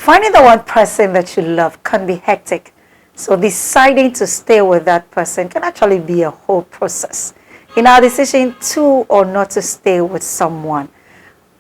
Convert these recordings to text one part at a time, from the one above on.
Finding the one person that you love can be hectic. So deciding to stay with that person can actually be a whole process. In our decision to or not to stay with someone,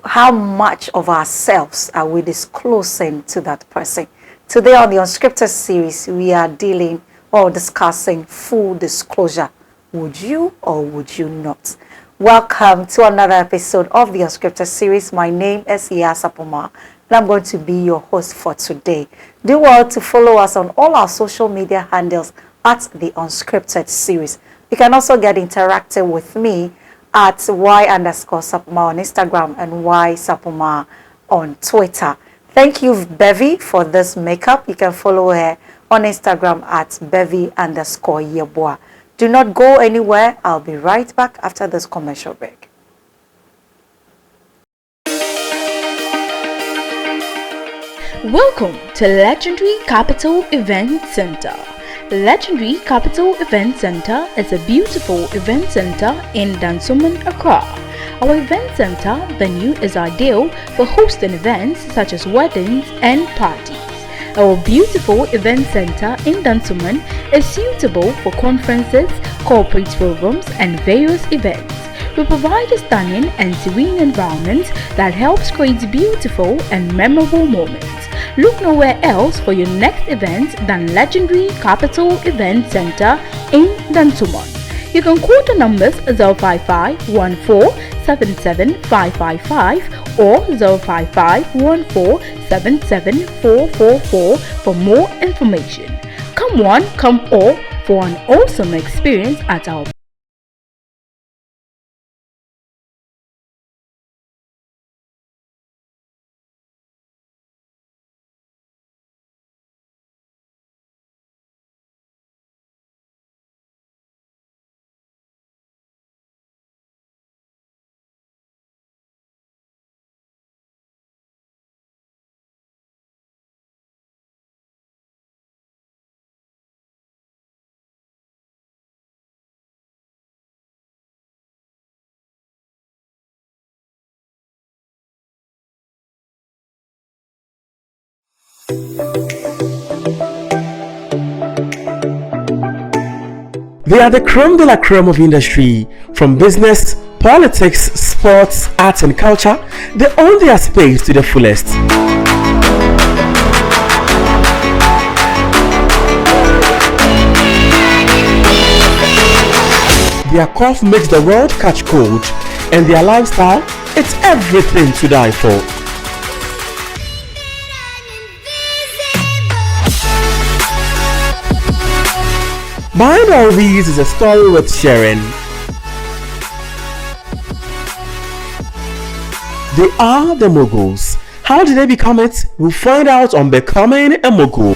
how much of ourselves are we disclosing to that person? Today on the Unscripted series, we are dealing or discussing full disclosure. Would you or would you not? Welcome to another episode of the Unscripted series. My name is Sapoma, and I'm going to be your host for today. Do well to follow us on all our social media handles at the Unscripted series. You can also get interactive with me at y_Sapoma on Instagram and y_Sapoma on Twitter. Thank you, Bevy, for this makeup. You can follow her on Instagram at Bevy_Yeboah. Do not go anywhere. I'll be right back after this commercial break. Welcome to Legendary Capital Event Center. Legendary Capital Event Center is a beautiful event center in Dansoman, Accra. Our event center venue is ideal for hosting events such as weddings and parties. Our beautiful event center in Dansoman is suitable for conferences, corporate programs, and various events. We provide a stunning and serene environment that helps create beautiful and memorable moments. Look nowhere else for your next event than Legendary Capital Event Center in Dansoman. You can call the numbers 055-14-77-555 or 055-14-77-444 for more information. Come one, come all for an awesome experience at our They are the creme de la creme of industry. From business, politics, sports, arts and culture, they own their space to the fullest. Their cough makes the world catch cold, and their lifestyle, it's everything to die for. Behind all these is a story worth sharing. They are the moguls. How did they become it? We'll find out on Becoming a Mogul.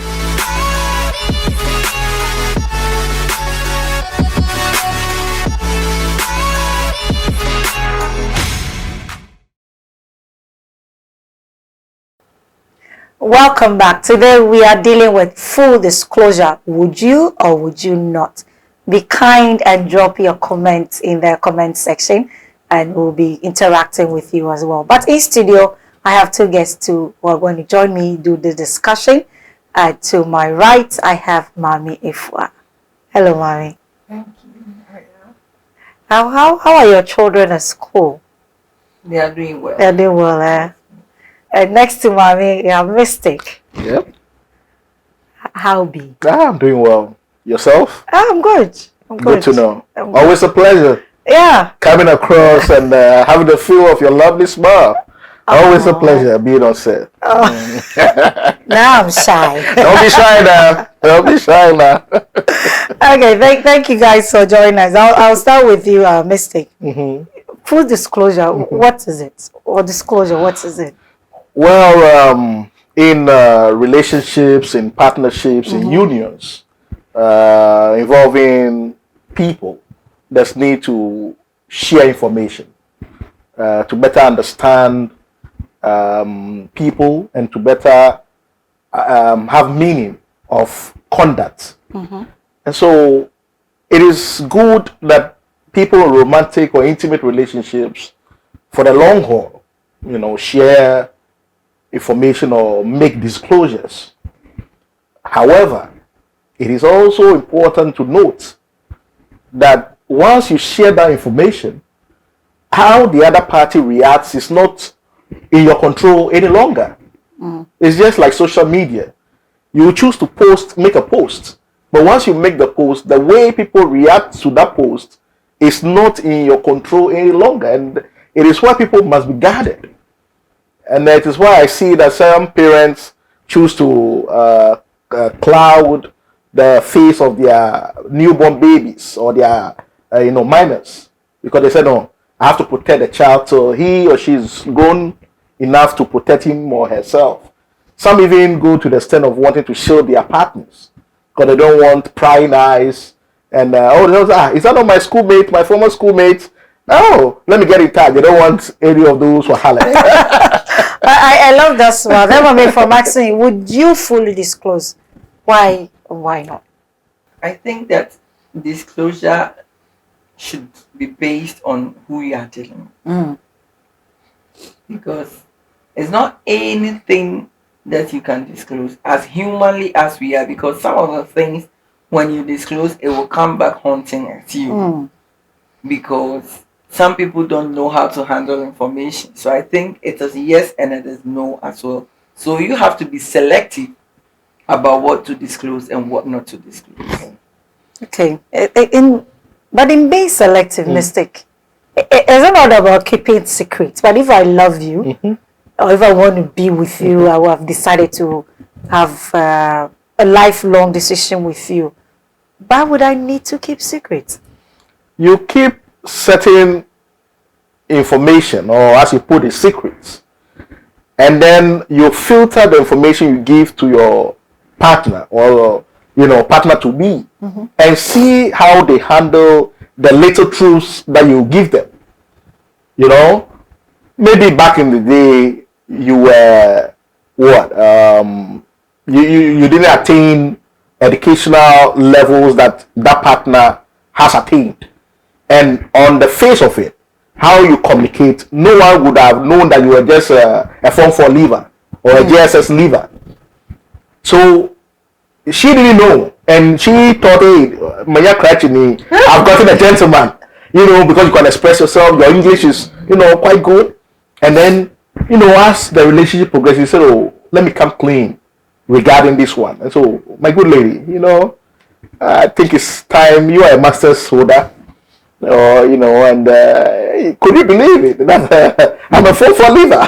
Welcome back. Today we are dealing with full disclosure. Would you or would you not? Be kind and drop your comments in the comment section and we'll be interacting with you as well. But in studio, I have two guests who are going to join me do the discussion. To my right, I have Mami Ifwa. Hello, Mami. Thank you. How are your children at school? They are doing well. They're doing well, eh? And next to Mami, you have Mystic. Yep. How be? I'm doing well. Yourself? I'm good. Good to know. Always a pleasure. Yeah. Coming across and having the feel of your lovely smile. Always a pleasure being on set. Oh. Now I'm shy. Don't be shy now. Don't be shy now. Okay, thank you guys for joining us. I'll start with you, Mystic. Full disclosure, what is it? Or disclosure, what is it? Well, in relationships, in partnerships, in unions, involving people that need to share information to better understand people and to better have meaning of conduct. And so it is good that people in romantic or intimate relationships for the long haul, share information or make disclosures. However, it is also important to note that once you share that information, how the other party reacts is not in your control any longer. It's just like social media. You choose to make a post, but once you make the post, the way people react to that post is not in your control any longer, and it is why people must be guarded. And that is why I see that some parents choose to cloud the face of their newborn babies or their minors, because they say, no, I have to protect the child till he or she is grown enough to protect him or herself. Some even go to the extent of wanting to shield their partners because they don't want prying eyes. And is that not my schoolmate, my former schoolmate? No, let me get in touch. They don't want any of those wahala. I love that one. That one from Maxine. Would you fully disclose? Why or why not? I think that disclosure should be based on who you are dealing with. Because it's not anything that you can disclose as humanly as we are, because some of the things when you disclose it will come back haunting at you because some people don't know how to handle information. So I think it is yes and it is no as well. So you have to be selective about what to disclose and what not to disclose. Okay. But in being selective, mistake, it's not about keeping it secret. But if I love you, or if I want to be with you, I will have decided to have a lifelong decision with you. Why would I need to keep secret? You keep certain information, or as you put it, secrets, and then you filter the information you give to your partner or partner to be, and see how they handle the little truths that you give them. Maybe back in the day you were you didn't attain educational levels that partner has attained, and on the face of it, how you communicate, no one would have known that you were just a Form 4 leaver or a JSS leaver. So she didn't know, and she thought, hey, Maya Krachini, I've gotten a gentleman, because you can express yourself, your English is, quite good. And then, as the relationship progresses, you said, oh, let me come clean regarding this one. And so, my good lady, I think it's time. You are a master's holder, and could you believe it? I'm a 4-4 leaver.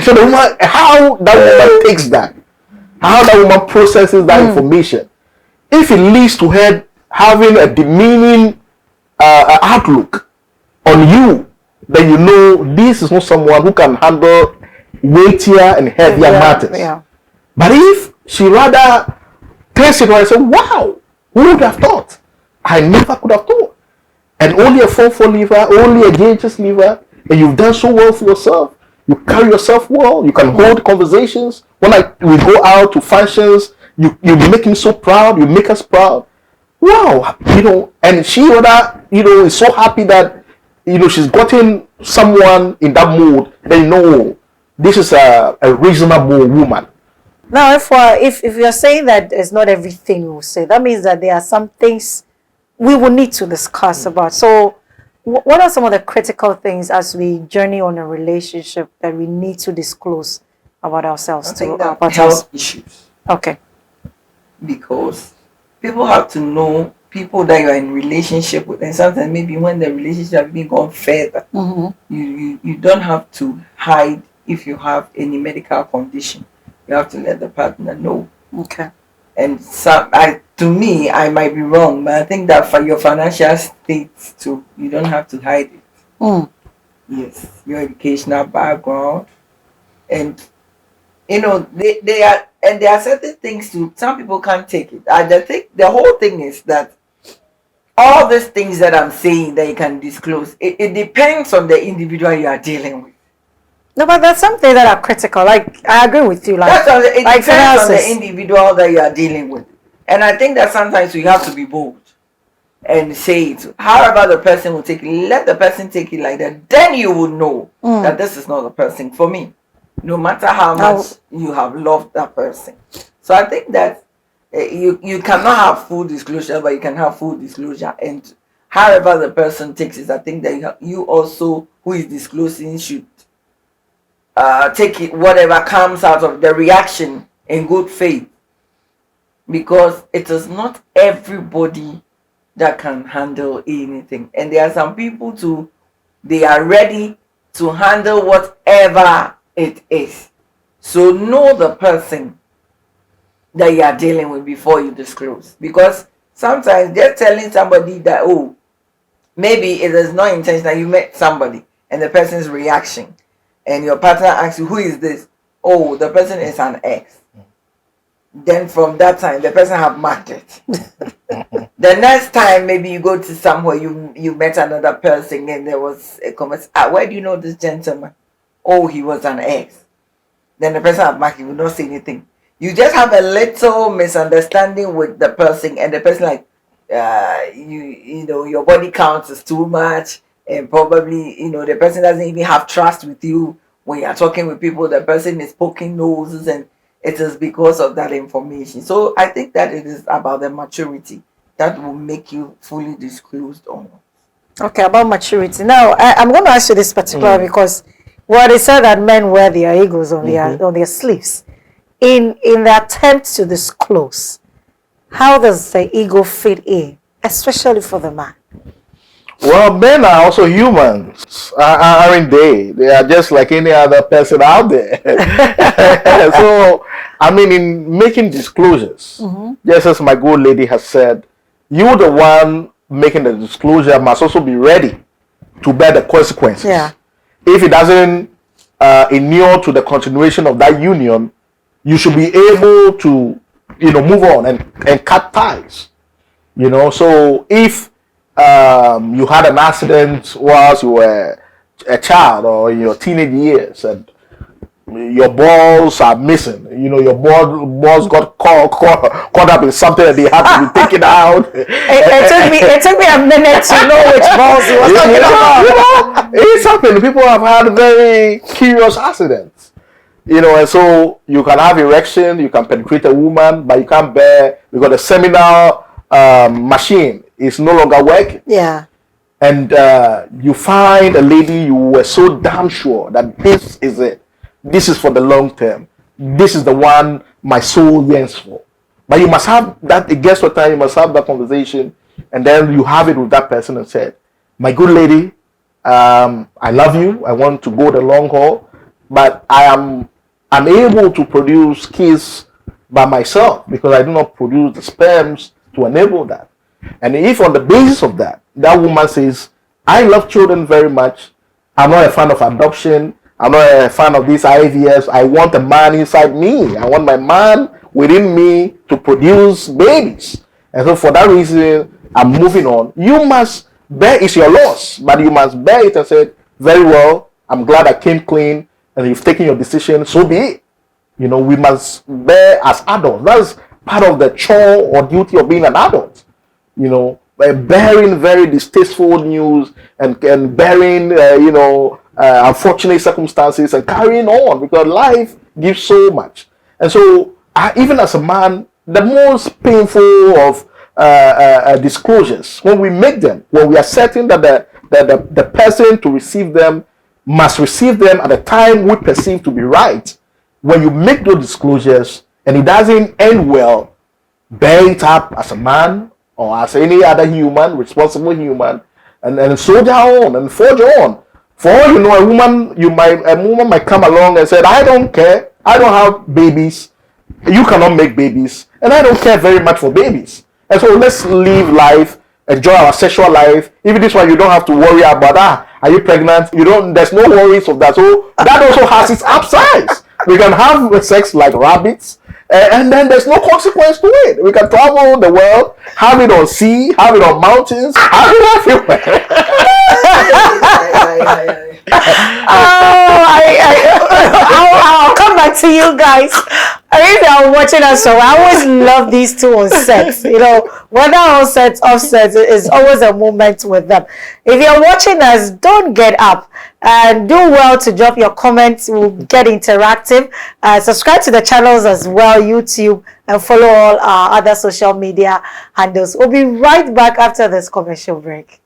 So the woman, how that woman takes that, how that woman processes that information, if it leads to her having a demeaning outlook on you, then this is not someone who can handle weightier and heavier matters. Yeah. But if she rather takes it and says, wow, who would have thought? I never could have thought. And only a 4-4 leaver, only a JHS leaver, and you've done so well for yourself. You carry yourself well. You can hold conversations. When we go out to functions, you make me so proud. You make us proud. Wow, and she rather, is so happy that, she's gotten someone in that mood. They know this is a reasonable woman. Now, if you're saying that it's not everything we will say, that means that there are some things we will need to discuss about. So, what are some of the critical things as we journey on a relationship that we need to disclose about ourselves? I think that health issues. Okay. Because people have to know people that you are in relationship with, and sometimes maybe when the relationship has been gone further, you don't have to hide if you have any medical condition. You have to let the partner know. Okay. And to me, I might be wrong, but I think that for your financial state too, you don't have to hide it. Yes, your educational background, and there are certain things too. Some people can't take it. I think the whole thing is that all these things that I'm saying that you can disclose, it depends on the individual you are dealing with. No, but there's some things that are critical. Like, I agree with you. It depends on the individual that you are dealing with. And I think that sometimes you have to be bold and say it. However the person will take it, let the person take it like that. Then you will know that this is not the person for me. No matter how much you have loved that person. So I think that you cannot have full disclosure, but you can have full disclosure. And however the person takes it, I think that you also, who is disclosing, should take it, whatever comes out of the reaction, in good faith. Because it is not everybody that can handle anything. And there are some people too, they are ready to handle whatever it is. So know the person that you are dealing with before you disclose. Because sometimes just telling somebody that, oh, maybe it is not intentional, you met somebody and the person's reaction, and your partner asks you, who is this? Oh, the person is an ex. Then from that time, the person have marked it. The next time, maybe you go to somewhere, you met another person and there was a conversation. Where do you know this gentleman? Oh, he was an ex. Then the person have marked, you will not say anything. You just have a little misunderstanding with the person, and the person like, you know, your body count is too much, and probably, you know, the person doesn't even have trust with you. When you are talking with people, the person is poking noses, and it is because of that information. So I think that it is about the maturity that will make you fully disclosed on. Okay, about maturity. Now, I'm going to ask you this particular because they said that men wear their egos on their sleeves. In the attempt to disclose, how does the ego fit in, especially for the man? Well, men are also humans, aren't they? They are just like any other person out there. So, I mean, in making disclosures, just as my good lady has said, you, the one making the disclosure, must also be ready to bear the consequences. Yeah. If it doesn't inure to the continuation of that union, you should be able to, you know, move on and cut ties. You know, so if you had an accident whilst you were a child or in your teenage years and your balls are missing, you know, your balls got caught up in something that they had to be taken out. It took me a minute to know which balls he was talking about. It's happened. People have had very curious accidents. You know, and so you can have erection, you can penetrate a woman, but you can't bear because the seminal machine is no longer working. Yeah. And you find a lady, you were so damn sure that this is it. This is for the long term. This is the one my soul yearns for. But you must have that, it gets to a time, you must have that conversation, and then you have it with that person and said, my good lady, I love you, I want to go the long haul, but I am unable to produce kids by myself because I do not produce the sperms to enable that. And if on the basis of that, that woman says, I love children very much, I'm not a fan of adoption, I'm not a fan of these IVFs, I want a man inside me, I want my man within me to produce babies. And so for that reason, I'm moving on. You must bear, it's your loss, but you must bear it and say, very well, I'm glad I came clean, and you've taken your decision, so be it. You know, we must bear as adults. That's part of the chore or duty of being an adult. You know, bearing very distasteful news and bearing, unfortunate circumstances and carrying on because life gives so much. And so, even as a man, the most painful of disclosures, when we make them, when we are certain that the person to receive them must receive them at the time we perceive to be right. When you make those disclosures and it doesn't end well, bear it up as a man or as any other human, responsible human, and soldier on and forge on. For all you know, a woman might come along and say, I don't care, I don't have babies, you cannot make babies, and I don't care very much for babies. And so let's live life, enjoy our sexual life. Even this one, you don't have to worry about, are you pregnant? There's no worries of that. So that also has its upsides. We can have sex like rabbits, and then there's no consequence to it. We can travel the world, have it on sea, have it on mountains, have it everywhere. I'll come back to you guys. If you're watching us, so I always love these two on sex. You know, whether offset, is always a moment with them. If you're watching us, don't get up and do well to drop your comments. We'll get interactive. Subscribe to the channels as well, YouTube, and follow all our other social media handles. We'll be right back after this commercial break.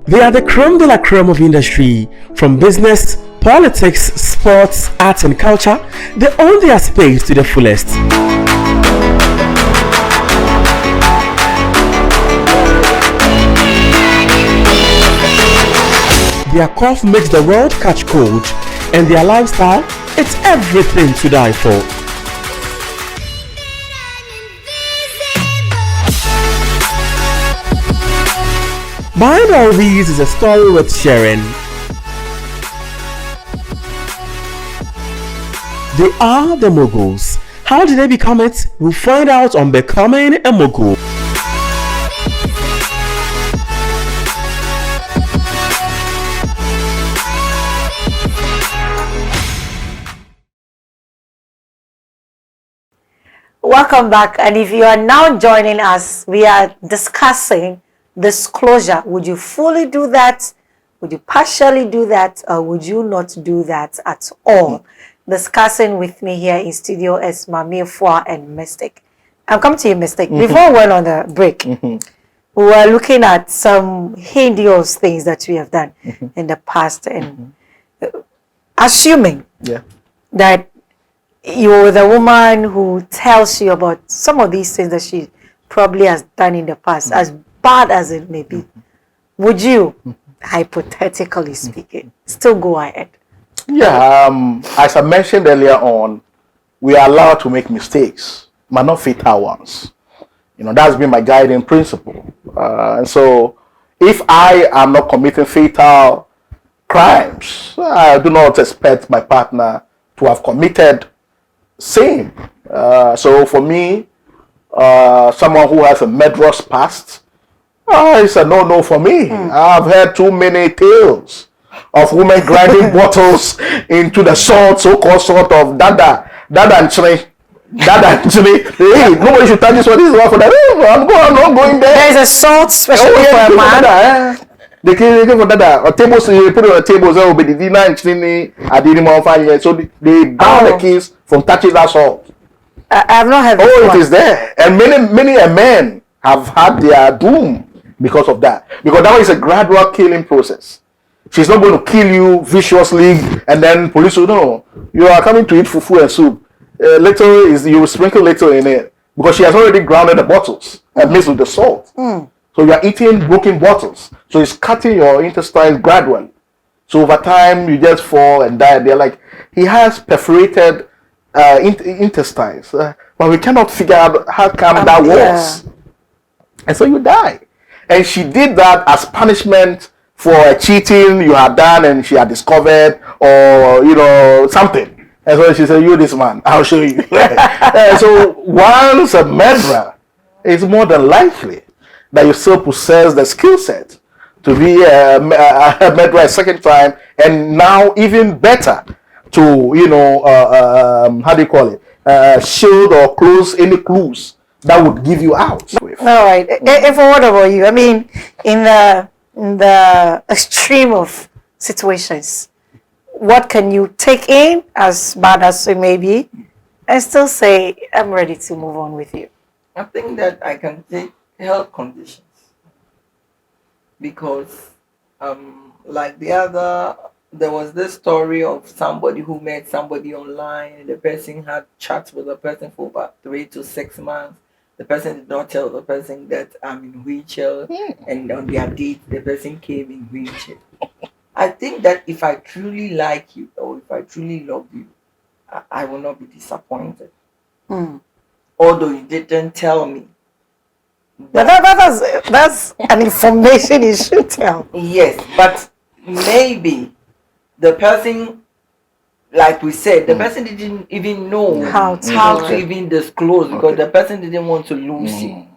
They are the creme de la creme of industry. From business, politics, sports, arts and culture, they own their space to the fullest. Their cough makes the world catch cold, and their lifestyle, it's everything to die for. Behind all these is a story worth sharing. They are the moguls. How did they become it? We'll find out on Becoming a Mogul. Welcome back, and if you are now joining us, we are discussing disclosure. Would you fully do that? Would you partially do that? Or would you not do that at all? Discussing with me here in studio is Mami Fua and Mystic. I'm coming to you, Mystic. Before we went on the break, we were looking at some hideous things that we have done in the past, and assuming that you're the woman who tells you about some of these things that she probably has done in the past, as bad as it may be, would you, hypothetically speaking, still go ahead? Yeah, as I mentioned earlier on, we are allowed to make mistakes, but not fatal ones. You know, that's been my guiding principle. And so, if I am not committing fatal crimes, I do not expect my partner to have committed same. So for me, someone who has a murderous past, it's a no-no for me. I've heard too many tales of women grinding bottles into the salt, so-called salt of dada and chile. Hey, nobody should touch this one. This is one for that. I'm not going there. There is a salt specially for a man. They came for dada. Or tables, you put it on the tables. There will be the dinner and chile. I didn't want 5 years. So they ban the kids from touching that salt. I have not heard. It is there, and many men have had their doom because of that. Because that is a gradual killing process. She's not going to kill you viciously, and then police will know you are coming to eat fufu and soup. Little is you sprinkle little in it because she has already grounded the bottles and mixed with the salt. So you are eating broken bottles. So it's cutting your intestines gradually. So over time you just fall and die. They're like, he has perforated intestines, but we cannot figure out how come that works. And so you die. And she did that as punishment for a cheating you had done and she had discovered, or you know, something. And so she said, you this man, I'll show you. And so once a murderer, it's more than likely that you still possess the skill set to be a murderer a second time, and now even better to, you know, how do you call it, shield or close any clues that would give you out. All right. And for what about you? I mean, in the extreme of situations, what can you take in, as bad as it may be, and still say, I'm ready to move on with you? I think that I can take health conditions because, like there was this story of somebody who met somebody online, and the person had chats with the person for about 3 to 6 months. The person did not tell the person that I'm in wheelchair, and on their date, the person came in wheelchair. I think that if I truly like you, or if I truly love you, I will not be disappointed. Although you didn't tell me. But that's an information you should tell. Yes, but maybe the person, like we said, the person didn't even know how to even disclose, because the person didn't want to lose you.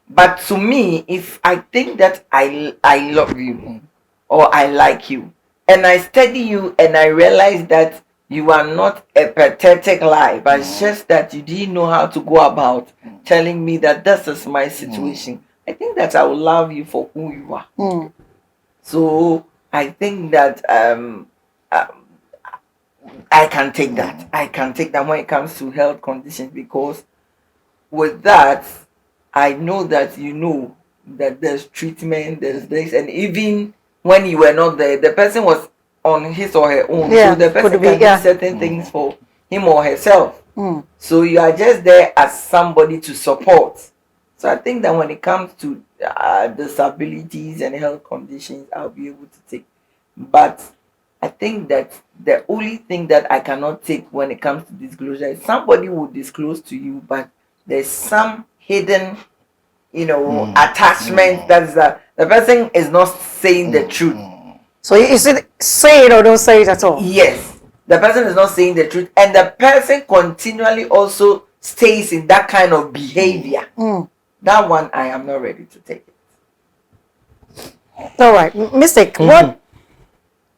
But to me, if I think that I love you or I like you, and I study you and I realize that you are not a pathetic lie, but it's just that you didn't know how to go about telling me that this is my situation. I think that I will love you for who you are. So I think that I can take that. I can take that when it comes to health conditions, because with that, I know that you know that there's treatment, there's this, and even when you were not there, the person was on his or her own. Yeah, so the person could be, can yeah. do certain things for him or herself. So you are just there as somebody to support. So I think that when it comes to disabilities and health conditions, I'll be able to take. But I think that the only thing that I cannot take when it comes to disclosure is somebody will disclose to you, but there's some hidden, attachment that is that the person is not saying the truth. So is it say it or don't say it at all? Yes, the person is not saying the truth, and the person continually also stays in that kind of behavior. That one I am not ready to take it. All right, Mystic.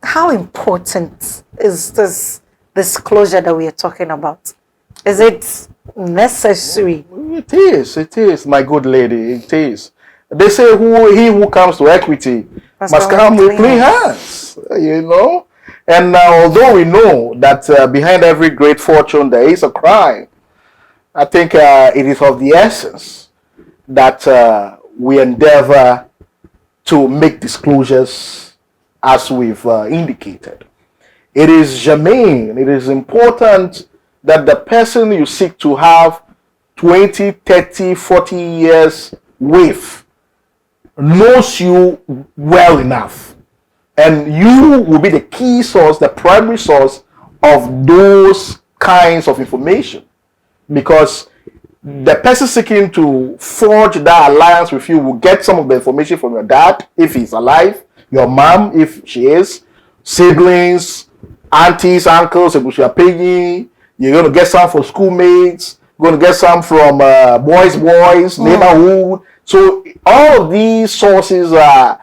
How important is this disclosure that we are talking about? Is it necessary? It is, my good lady, it is. They say he who comes to equity must come with clean hands, And although we know that behind every great fortune there is a crime, I think it is of the essence that we endeavor to make disclosures as we've indicated. It is germane, it is important that the person you seek to have 20, 30, 40 years with knows you well enough. And you will be the key source, the primary source of those kinds of information. Because the person seeking to forge that alliance with you will get some of the information from your dad, if he's alive, your mom, if she is, siblings, aunties, uncles, if you are paying, you're going to get some from schoolmates, you're going to get some from boys, neighborhood. So all of these sources are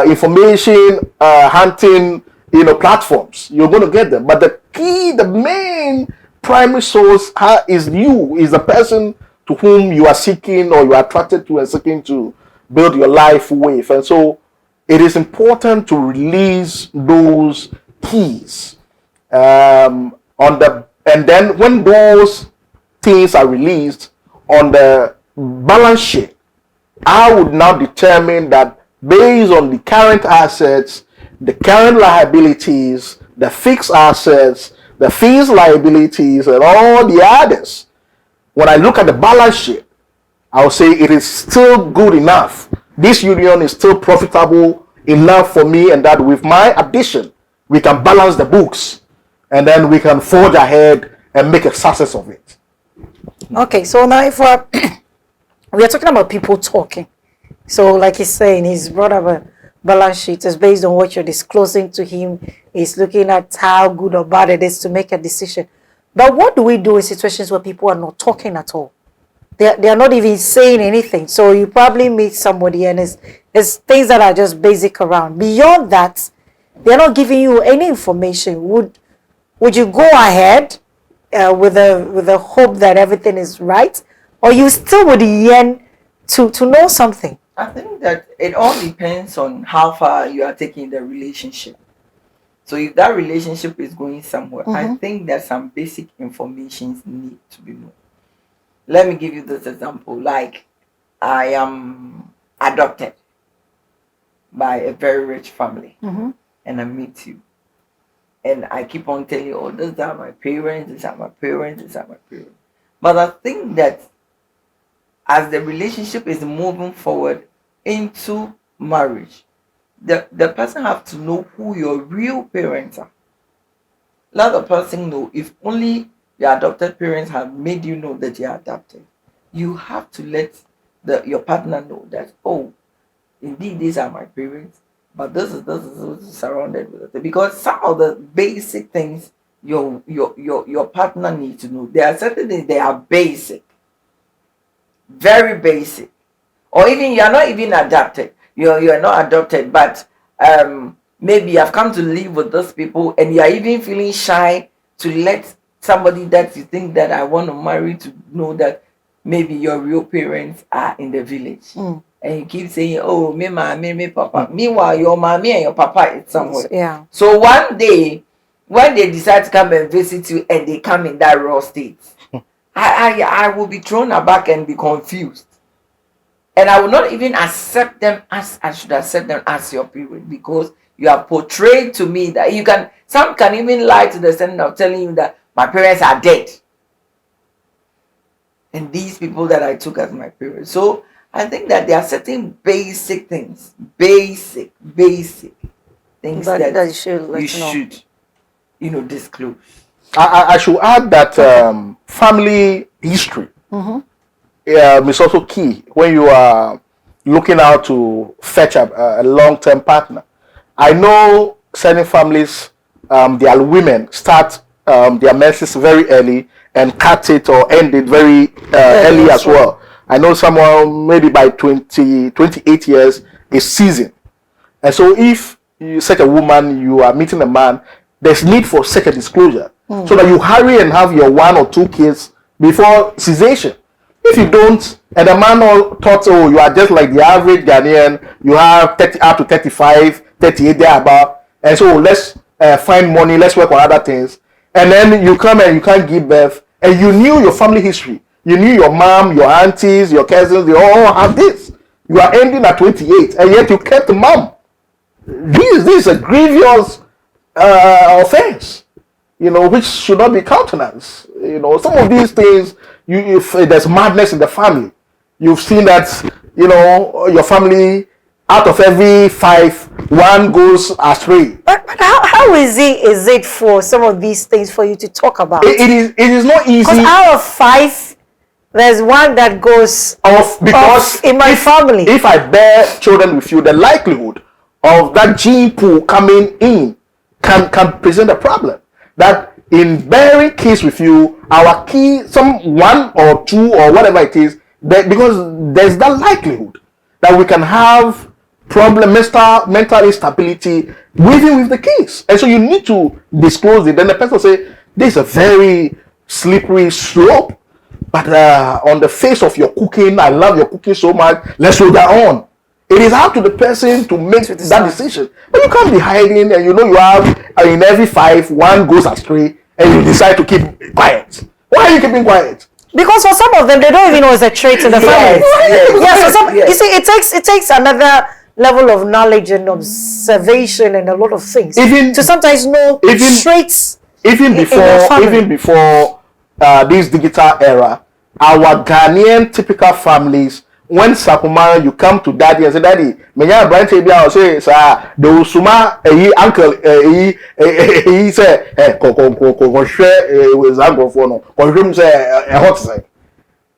information hunting, platforms. You're going to get them. But the main primary source is the person to whom you are seeking or you are attracted to and seeking to build your life with. And so it is important to release those keys and then when those things are released on the balance sheet, I would now determine that based on the current assets, the current liabilities, the fixed assets, the fees liabilities, and all the others, when I look at the balance sheet, I'll say it is still good enough. This union is still profitable enough for me, and that with my addition, we can balance the books, and then we can forge ahead and make a success of it. Okay, so now if we are talking about people talking, so like he's saying, he's brought up a balance sheet. It's based on what you're disclosing to him. He's looking at how good or bad it is to make a decision. But what do we do in situations where people are not talking at all? They are not even saying anything. So you probably meet somebody and it's things that are just basic around. Beyond that, they're not giving you any information. Would you go ahead with the hope that everything is right, or you still would yearn to know something? I think that it all depends on how far you are taking the relationship. So if that relationship is going somewhere, I think that some basic information need to be known. Let me give you this example. Like, I am adopted by a very rich family, and I meet you. And I keep on telling you, oh, these are my parents, these are my parents, these are my parents. But I think that as the relationship is moving forward into marriage, the person have to know who your real parents are. Let the person know. If only your adopted parents have made you know that you are adopted, you have to let your partner know that, oh, indeed these are my parents, but this is surrounded with it. Because some of the basic things your partner needs to know. There are certain things they are basic, very basic. Or even you are not even adopted. You are not adopted, but maybe I've come to live with those people, and you are even feeling shy to let somebody that you think that I want to marry to know that maybe your real parents are in the village. And you keep saying, oh, me mommy, me papa. Meanwhile, your mommy and your papa is somewhere. Yeah. So one day, when they decide to come and visit you and they come in that raw state, I will be thrown aback and be confused. And I will not even accept them as I should accept them as your parent, because you are portrayed to me that you can, some can even lie to the extent of telling you that my parents are dead. And these people that I took as my parents. So I think that there are certain basic things, basic things that you should, disclose. I should add that family history is also key when you are looking out to fetch a long-term partner. I know certain families, their women start their menses very early and cut it or end it very early as well. I know someone maybe by 28 years is seasoned. And so if you such a woman, you are meeting a man, there's need for such a disclosure so that you hurry and have your 1 or 2 kids before cessation. If you don't, and the man thought, oh, you are just like the average Ghanaian, you have 30 up to 35, 38 there about, and so let's find money, let's work on other things. And then you come and you can't give birth, and you knew your family history. You knew your mom, your aunties, your cousins, they all have this. You are ending at 28, and yet you kept the mom. This is a grievous offense, which should not be countenanced. Some of these things, if there's madness in the family, you've seen that, your family, out of every 5, 1 goes astray. But how easy is it for some of these things for you to talk about? It is not easy. Because out of 5, there's 1 that goes off in my family. If I bear children with you, the likelihood of that gene pool coming in can present a problem. That in bearing kids with you, our key, some 1 or 2 or whatever it is, because there's that likelihood that we can have mental instability even with the kids. And so you need to disclose it. Then the person say, this is a very slippery slope, but on the face of your cooking, I love your cooking so much, let's roll that on. It is up to the person to make that decision. But you can't be hiding, and you have in every 5, 1 goes astray, and you decide to keep quiet. Why are you keeping quiet? Because for some of them, they don't even know it's a trait in the family. You see, it takes another level of knowledge and observation and a lot of things to sometimes know traits. Even before this digital era, our Ghanaian typical families, when Sakumara, you come to daddy and say, daddy, menya Brian Tebia or say, sir, the Usuma, uncle, he say, share with Zangofono, or him say, a hot side.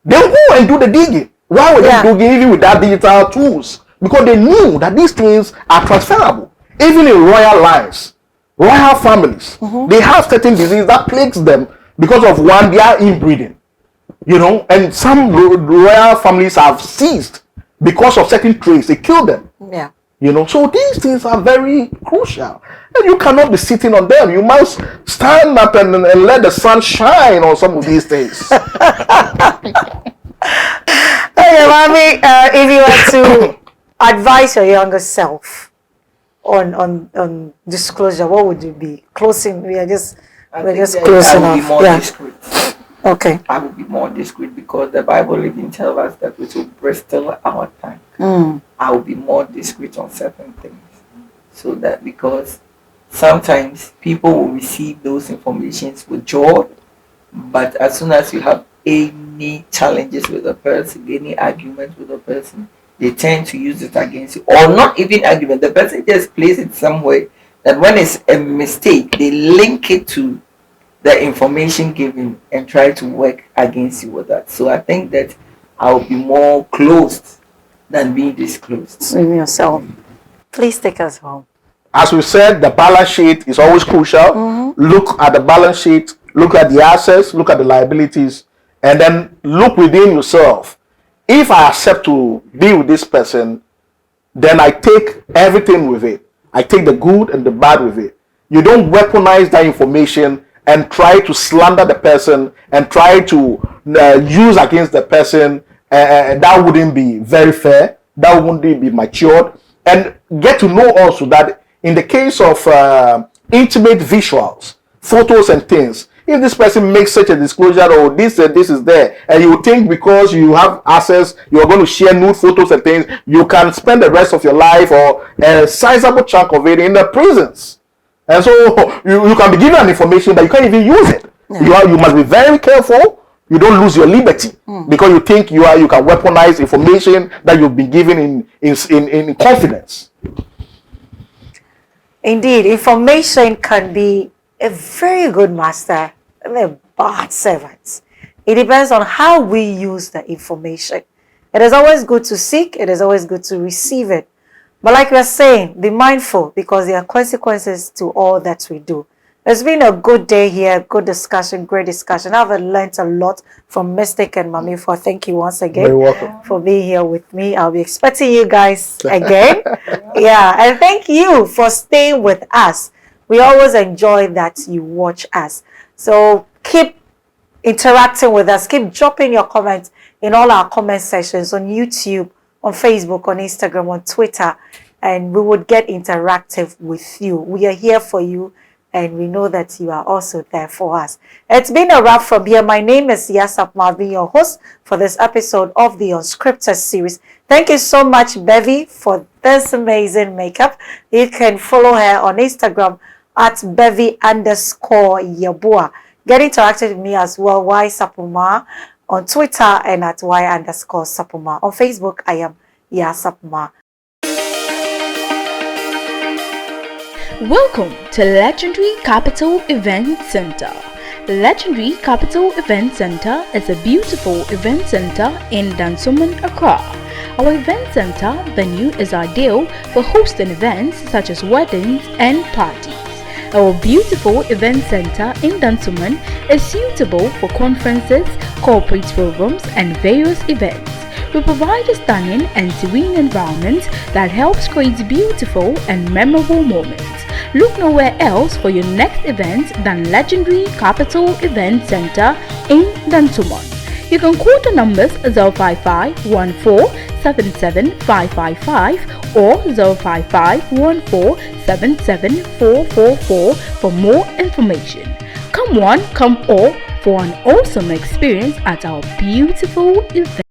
They'll go and do the digging. Why would they do even with that digital tools? Because they knew that these things are transferable. Even in royal lines, royal families, they have certain disease that plagues them because of they are inbreeding. And some royal families have ceased because of certain traits. They kill them. Yeah. So these things are very crucial. And you cannot be sitting on them. You must stand up and let the sun shine on some of these things. Hey, Mommy, if you were to advise your younger self on disclosure, what would it be? Closing. We're just closing off. More discreet. Okay. I will be more discreet because the Bible even tells us that we should bristle our tongue. I will be more discreet on certain things. So that because sometimes people will receive those informations with joy, but as soon as you have any challenges with a person, any argument with a person, they tend to use it against you. Or not even argument. The person just places it somewhere that when it's a mistake, they link it to the information given and try to work against you with that. So I think that I will be more closed than being disclosed. In yourself. Please take us home. As we said, the balance sheet is always crucial. Look at the balance sheet, look at the assets, look at the liabilities, and then look within yourself. If I accept to be with this person, then I take everything with it. I take the good and the bad with it. You don't weaponize that information and try to slander the person and try to use against the person. That wouldn't be very fair. That wouldn't be matured. And get to know also that in the case of intimate visuals, photos and things, if this person makes such a disclosure or this is there, and you think because you have access, you're going to share nude photos and things, you can spend the rest of your life or a sizable chunk of it in the prisons. And so you can be given an information, but you can't even use it. Yeah. You must be very careful. You don't lose your liberty because you think you can weaponize information that you've been given in confidence. Indeed, information can be a very good master and a bad servant. It depends on how we use the information. It is always good to seek. It is always good to receive it. But like we are saying, be mindful because there are consequences to all that we do. It's been a good day here, good discussion, great discussion. I've learned a lot from Mystic and Mami for. Thank you once again. You're welcome. For being here with me. I'll be expecting you guys again. Yeah, and thank you for staying with us. We always enjoy that you watch us. So keep interacting with us. Keep dropping your comments in all our comment sections on YouTube, on Facebook, on Instagram, on Twitter, and we would get interactive with you. We are here for you, and we know that you are also there for us. It's been a wrap from here. My name is Yasap Marvin, your host for this episode of the Unscripted series. Thank you so much, Bevi, for this amazing makeup. You can follow her on Instagram at Bevi_Yabua. Get interactive with me as well, Y Sapuma, on Twitter and at Y_Sapuma. On Facebook, I am Yasapuma. Welcome to Legendary Capital Event Center. Legendary Capital Event Center is a beautiful event center in Dansoman, Accra. Our event center venue is ideal for hosting events such as weddings and parties. Our beautiful event center in Dansoman is suitable for conferences, corporate programs, and various events. We provide a stunning and serene environment that helps create beautiful and memorable moments. Look nowhere else for your next event than Legendary Capital Event Center in Dansoman. You can call the numbers 055-14-77-555 or 055-14-77444 for more information. Come one, come all for an awesome experience at our beautiful event.